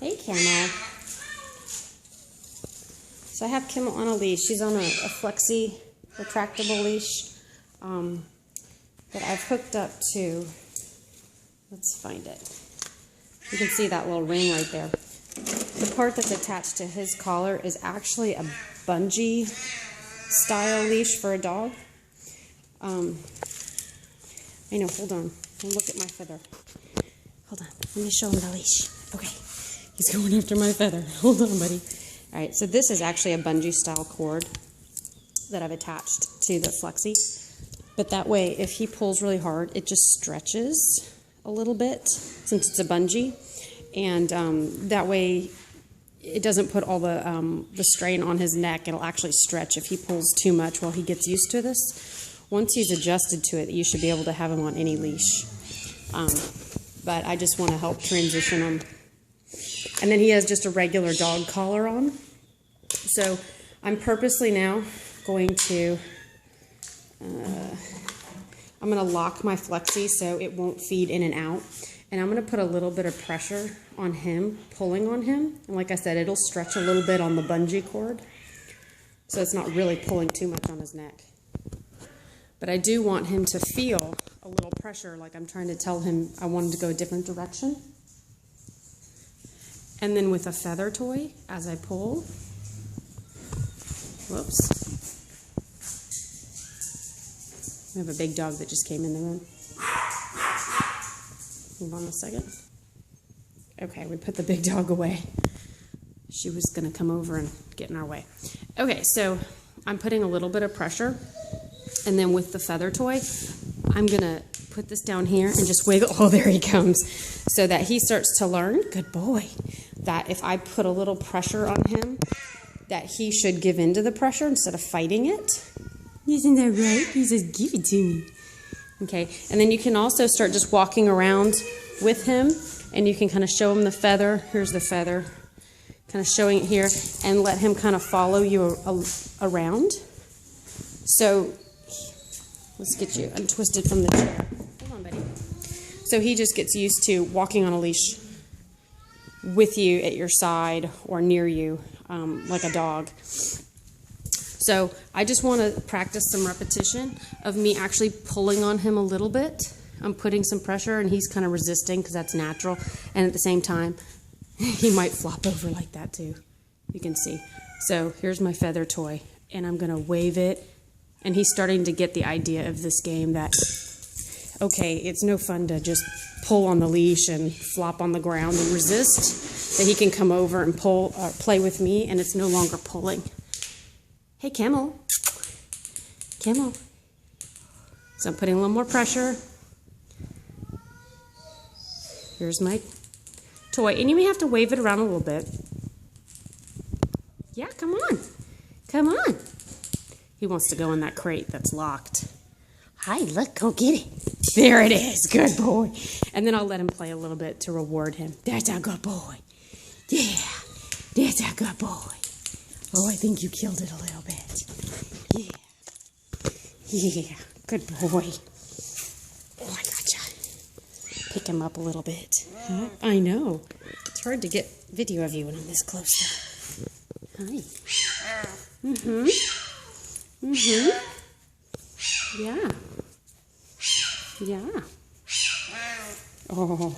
Hey, Kimmel. So I have Kimmel on a leash. She's on a flexi retractable leash that I've hooked up to, let's find it. You can see that little ring right there. The part that's attached to his collar is actually a bungee style leash for a dog. I know, hold on. Don't look at my feather. Hold on, let me show him the leash. Okay, he's going after my feather. Hold on, buddy. All right, so this is actually a bungee style cord that I've attached to the flexi. But that way, if he pulls really hard, it just stretches a little bit since it's a bungee. And that way, it doesn't put all the strain on his neck. It'll actually stretch if he pulls too much while he gets used to this. Once he's adjusted to it, you should be able to have him on any leash. But I just want to help transition him. And then he has just a regular dog collar on. So I'm purposely now going to, I'm going to lock my flexi so it won't feed in and out. And I'm going to put a little bit of pressure on him, pulling on him. And like I said, it'll stretch a little bit on the bungee cord. So it's not really pulling too much on his neck. But I do want him to feel a little pressure, like I'm trying to tell him I want him to go a different direction. And then with a feather toy, as I pull, whoops. We have a big dog that just came in the room. Hold on a second. Okay, we put the big dog away. She was going to come over and get in our way. Okay, so I'm putting a little bit of pressure. And then with the feather toy, I'm going to put this down here and just wiggle. Oh, there he comes. So that he starts to learn, good boy, that if I put a little pressure on him, that he should give in to the pressure instead of fighting it. Isn't that right? He says, give it to me. Okay, and then you can also start just walking around with him, and you can kind of show him the feather. Here's the feather. Kind of showing it here, and let him kind of follow you around. So, let's get you untwisted from the chair. Hold on, buddy. So he just gets used to walking on a leash with you at your side or near you, like a dog. So I just want to practice some repetition of me actually pulling on him a little bit. I'm putting some pressure, and he's kind of resisting because that's natural. And at the same time, he might flop over like that too. You can see. So here's my feather toy, and I'm going to wave it. And he's starting to get the idea of this game that, okay, it's no fun to just pull on the leash and flop on the ground and resist. That he can come over and pull, play with me, and it's no longer pulling. Hey, Kimmel. Kimmel. So I'm putting a little more pressure. Here's my toy. And you may have to wave it around a little bit. Yeah, come on. Come on. He wants to go in that crate that's locked. Hi, look, go get it. There it is. Good boy. And then I'll let him play a little bit to reward him. That's a good boy. Yeah, that's a good boy. Oh, I think you killed it a little bit. Yeah. Yeah, good boy. Oh, I gotcha. Pick him up a little bit. Huh? I know. It's hard to get video of you when I'm this close. Hi. Mm-hmm. Mm-hmm. Yeah. Yeah. Oh.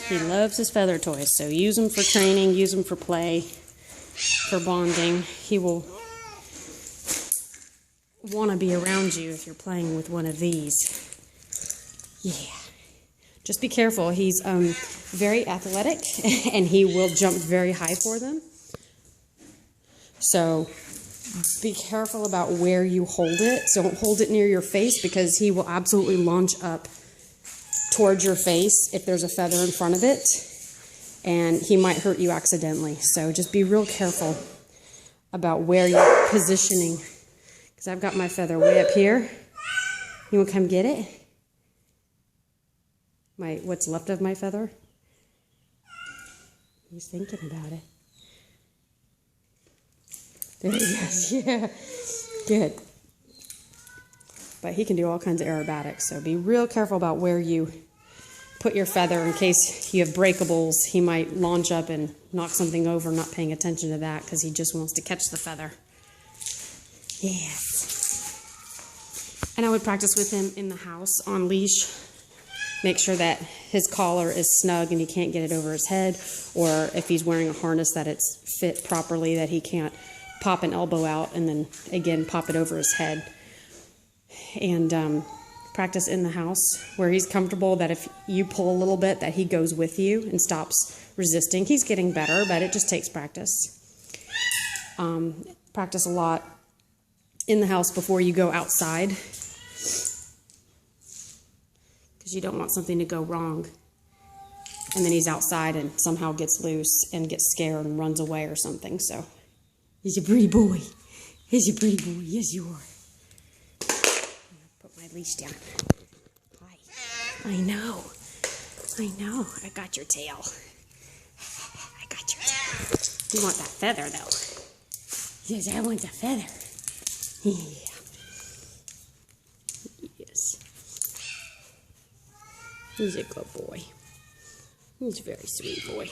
He loves his feather toys, so use them for training, use them for play, for bonding. He will want to be around you if you're playing with one of these. Yeah. Just be careful. He's very athletic, and he will jump very high for them. So be careful about where you hold it. Don't hold it near your face because he will absolutely launch up towards your face if there's a feather in front of it, and he might hurt you accidentally. So just be real careful about where you're positioning, because I've got my feather way up here. You want to come get it? What's left of my feather? He's thinking about it. There he is. Yeah, good. but he can do all kinds of aerobatics. So be real careful about where you put your feather in case you have breakables. He might launch up and knock something over, not paying attention to that because he just wants to catch the feather. Yes. And I would practice with him in the house on leash. Make sure that his collar is snug and he can't get it over his head, or if he's wearing a harness that it's fit properly, that he can't pop an elbow out and then again pop it over his head. And practice in the house where he's comfortable, that if you pull a little bit that he goes with you and stops resisting. He's getting better, but it just takes practice. Practice a lot in the house before you go outside, because you don't want something to go wrong and then he's outside and somehow gets loose and gets scared and runs away or something. So he's a pretty boy. He's a pretty boy. Yes, you are. Put my leash down. Hi. I know. I got your tail. I got your tail. You want that feather, though. Yes, I want the feather. Yeah. Yes. He's a good boy. He's a very sweet boy.